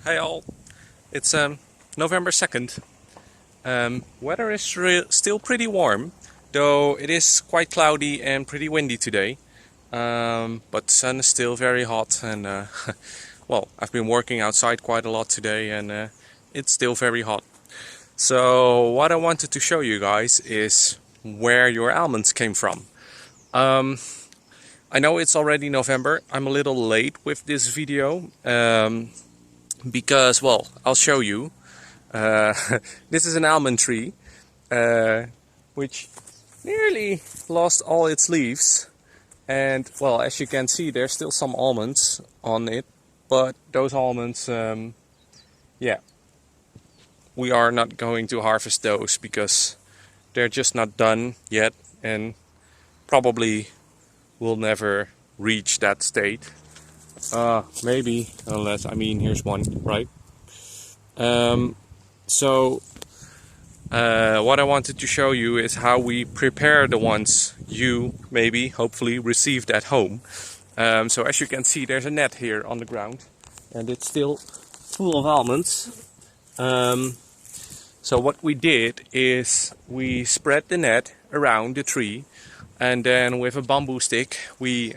Hey all, it's November 2nd. Weather is still pretty warm, though it is quite cloudy and pretty windy today. But the sun is still very hot and well, I've been working outside quite a lot today and it's still very hot. So what I wanted to show you guys is where your almonds came from. I know it's already November. I'm a little late with this video. Because, well, I'll show you. Uh, this is an almond tree, which nearly lost all its leaves. And, well, as you can see, there's still some almonds on it. But those almonds, yeah, we are not going to harvest those because they're just not done yet. And probably will never reach that state. Maybe, unless, I mean, here's one, right? So, what I wanted to show you is how we prepare the ones you, maybe, hopefully, received at home. So as you can see, there's a net here on the ground, and it's still full of almonds. So what we did is we spread the net around the tree, and then with a bamboo stick, we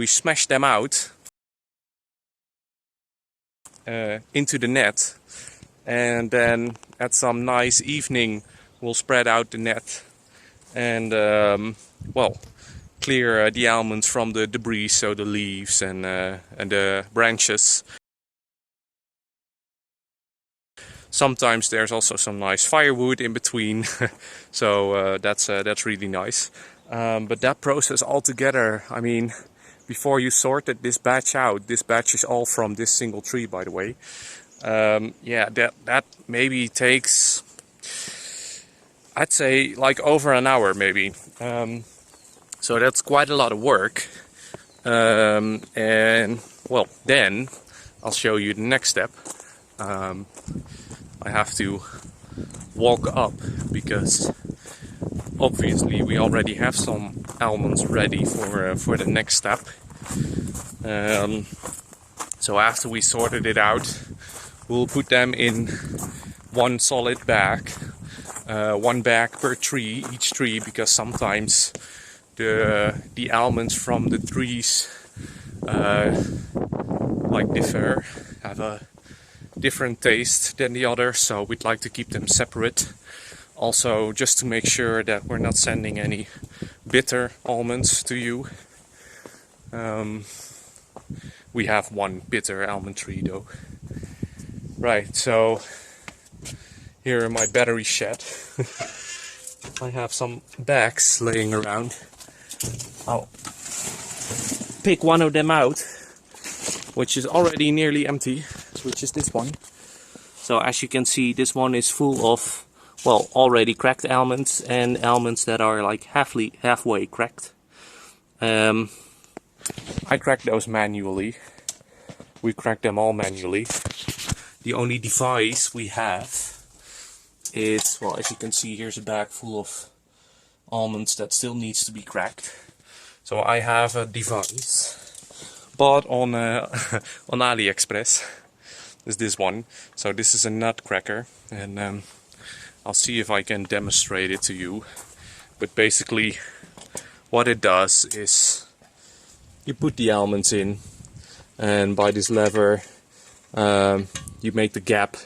smashed them out into the net, and then at some nice evening we'll spread out the net and well, clear the almonds from the debris, so the leaves and the branches. Sometimes there's also some nice firewood in between, so that's really nice. But that process altogether, I mean, before you sorted this batch out, this batch is all from this single tree, by the way. Yeah, that maybe takes, I'd say, like over an hour maybe. So that's quite a lot of work. And well, then I'll show you the next step. I have to walk up because obviously we already have some almonds ready for the next step. So after we sorted it out, we'll put them in one solid bag, one bag per tree, each tree, because sometimes the almonds from the trees like differ, have a different taste than the other, so we'd like to keep them separate. Also, just to make sure that we're not sending any bitter almonds to you. We have one bitter almond tree though. Right, so here in my battery shed I have some bags laying around. I'll pick one of them out, which is already nearly empty, which is this one. So as you can see, this one is full of, well, already cracked almonds and almonds that are like halfway cracked. I cracked those manually. We cracked them all manually. The only device we have is, well, as you can see, here's a bag full of almonds that still needs to be cracked. So I have a device bought on on AliExpress. Is this one. So this is a nut cracker, and I'll see if I can demonstrate it to you. But basically what it does is you put the almonds in, and by this lever you make the gap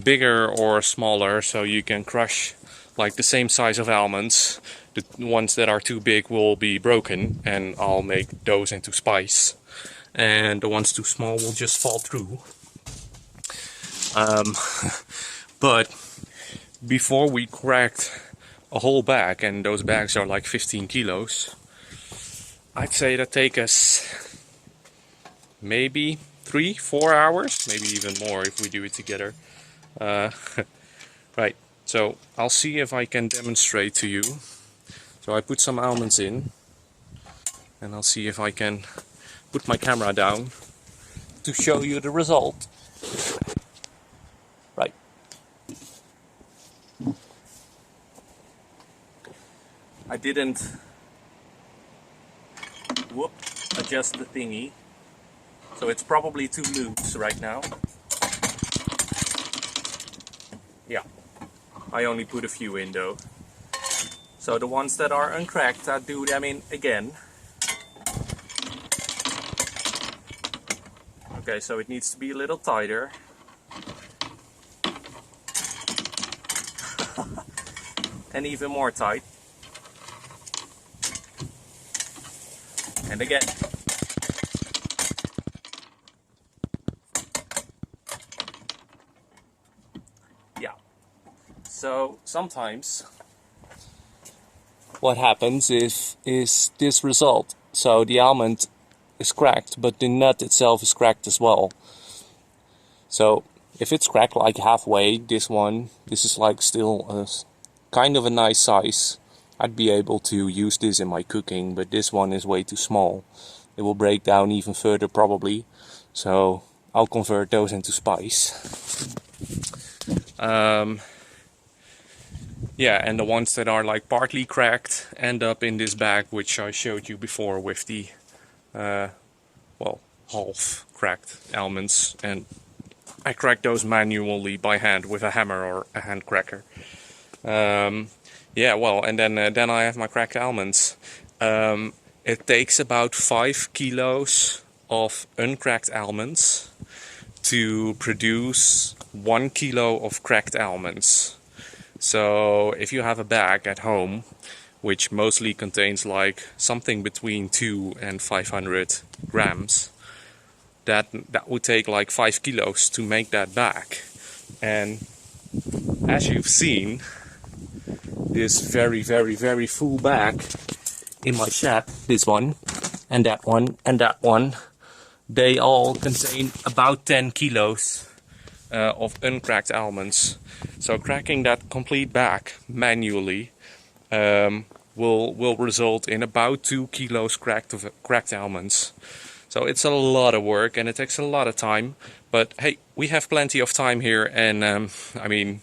bigger or smaller, so you can crush like the same size of almonds. The ones that are too big will be broken, and I'll make those into spice, and the ones too small will just fall through. But before we cracked a whole bag, and those bags are like 15 kilos, I'd say that take us maybe 3-4 hours, maybe even more if we do it together. Right, so I'll see if I can demonstrate to you. So I put some almonds in, and I'll see if I can put my camera down to show you the result. Right. I didn't adjust the thingy, So it's probably too loose right now. Yeah, I only put a few in though. So the ones that are uncracked, I do them in again. Okay, so it needs to be a little tighter. And even more tight. And again. Yeah. So sometimes what happens is this result. So the almond is cracked, but the nut itself is cracked as well. So if it's cracked like halfway, this is like still a kind of a nice size. I'd be able to use this in my cooking, but this one is way too small. It will break down even further probably. So I'll convert those into spice. Yeah, and the ones that are like partly cracked end up in this bag, which I showed you before with the well, half cracked almonds, and I crack those manually by hand with a hammer or a hand cracker. Yeah, well, and then I have my cracked almonds. It takes about 5 kilos of uncracked almonds to produce 1 kilo of cracked almonds. So if you have a bag at home, which mostly contains like something between 2 and 500 grams, that would take like 5 kilos to make that bag. And as you've seen, this very full bag in my shed, this one and that one, they all contain about 10 kilos of uncracked almonds. So cracking that complete bag manually will result in about 2 kilos cracked almonds. So it's a lot of work and it takes a lot of time, but hey, we have plenty of time here, and I mean,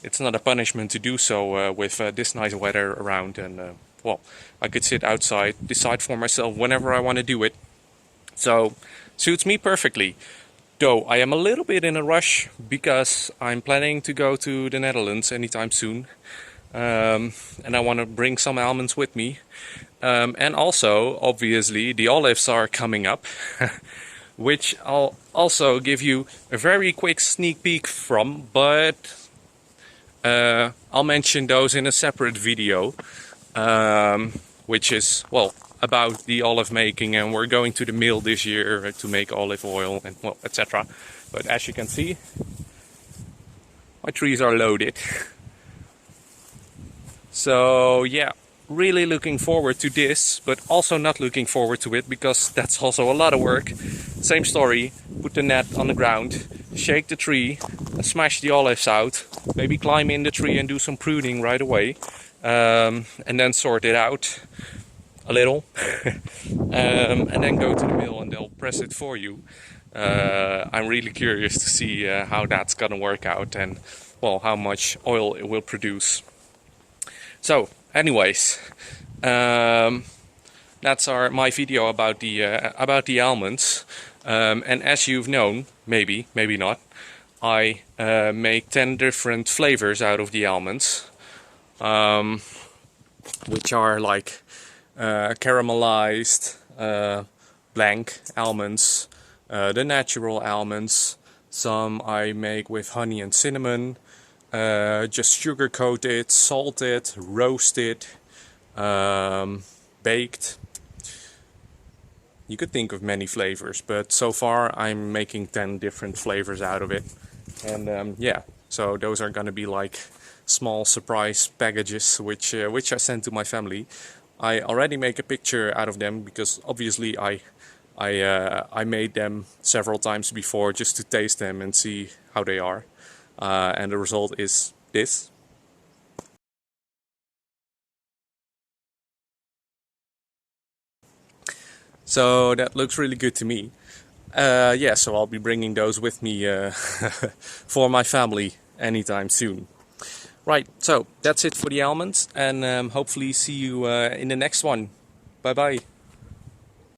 it's not a punishment to do so with this nice weather around, and well, I could sit outside, decide for myself whenever I want to do it. So suits me perfectly. Though I am a little bit in a rush because I'm planning to go to the Netherlands anytime soon. And I want to bring some almonds with me. And also, obviously, the olives are coming up, which I'll also give you a very quick sneak peek from, but I'll mention those in a separate video, which is, well, about the olive making, and we're going to the mill this year to make olive oil and, well, etc. But as you can see, my trees are loaded. So yeah, really looking forward to this, but also not looking forward to it because that's also a lot of work. Same story, put the net on the ground, shake the tree, smash the olives out, maybe climb in the tree and do some pruning right away, and then sort it out a little, and then go to the mill and they'll press it for you. I'm really curious to see how that's gonna work out and, well, how much oil it will produce. So anyways, that's my video about the almonds, and as you've known, maybe not, I make 10 different flavors out of the almonds, which are like caramelized, blank almonds, the natural almonds. Some I make with honey and cinnamon, just sugar coated, salted, roasted, baked. You could think of many flavors, but so far I'm making 10 different flavors out of it. And yeah, so those are gonna be like small surprise packages which I send to my family. I already make a picture out of them because obviously I made them several times before just to taste them and see how they are. And the result is this. So that looks really good to me. Yeah, so I'll be bringing those with me for my family anytime soon. Right, so that's it for the almonds, and hopefully see you in the next one. Bye bye.